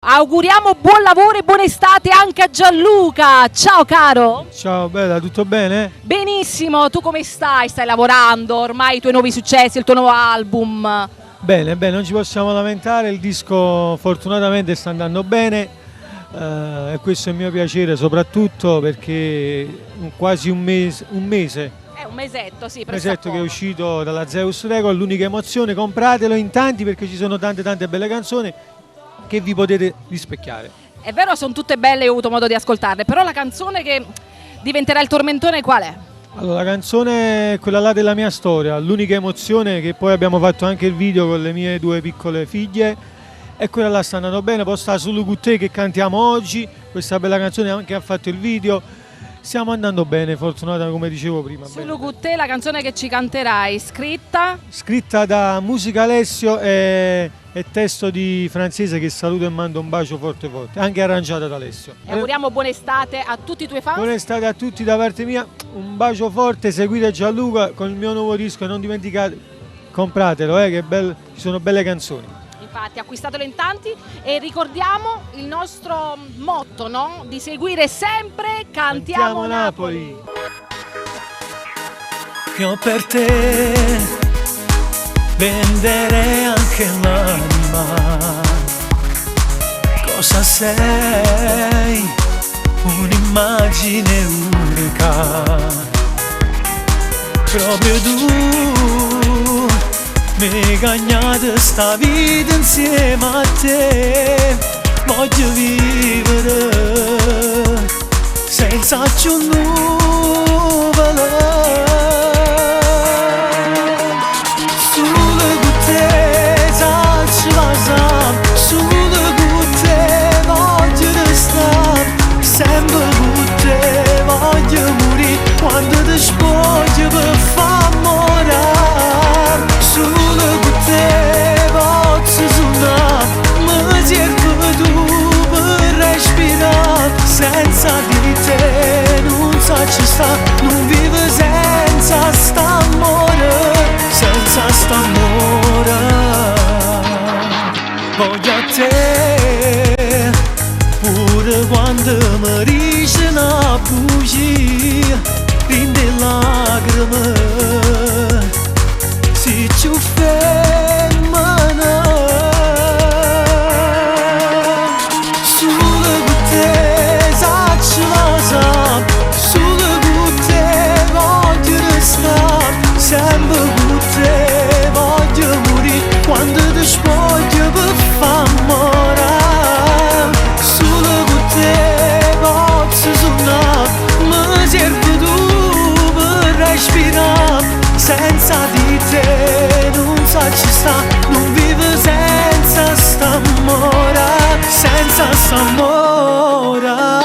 Auguriamo buon lavoro e buona estate anche a Gianluca. Ciao caro. Ciao bella, tutto bene? Benissimo, tu come stai? Stai lavorando? Ormai i tuoi nuovi successi, il tuo nuovo album? Bene, non ci possiamo lamentare, il disco fortunatamente sta andando bene e questo è il mio piacere soprattutto perché quasi un mese, Un mesetto, sì, che è uscito dalla Zeus Record, l'unica emozione, compratelo in tanti perché ci sono tante belle canzoni che vi potete rispecchiare. È vero, sono tutte belle, io ho avuto modo di ascoltarle, però la canzone che diventerà il tormentone qual è? Allora, la canzone è quella là della mia storia, l'unica emozione, che poi abbiamo fatto anche il video con le mie due piccole figlie, e quella là sta andando bene. Poi sta Solo con te che cantiamo oggi, questa bella canzone anche ha fatto il video, stiamo andando bene, fortunata come dicevo prima. Solo con te, la canzone che ci canterai, Scritta da Musica Alessio e testo di Francese, che saluto e mando un bacio forte, anche arrangiata da Alessio. E auguriamo buona estate a tutti i tuoi fan. Buona estate a tutti da parte mia, un bacio forte, seguite Gianluca con il mio nuovo disco e non dimenticate, compratelo, che ci sono belle canzoni. Infatti acquistatelo in tanti e ricordiamo il nostro motto, no? Di seguire sempre Cantiamo Napoli. Io per te venderei anche l'anima. Cosa sei? Un'immagine unica. Proprio tu mi hai cagnato sta vita insieme a te. Voglio vivere senza più nuvole. Sempre con te voglio morire, quando ti spoglio per far morire. Solo con te posso suonare, mi serve tu per respirare. Senza di te non so ci sta, non vivo senza st'amore, senza st'amore. Voglio a te, pure quando mi dice una bugia, rinde lacrime, si ci fermano. Solo con te ci lasciamo, solo con te voglio restare, sempre con te voglio morire, quando ti spoglio per far morire. Senza di te non so ci sta, non vivo senza st'amore, senza st'amore.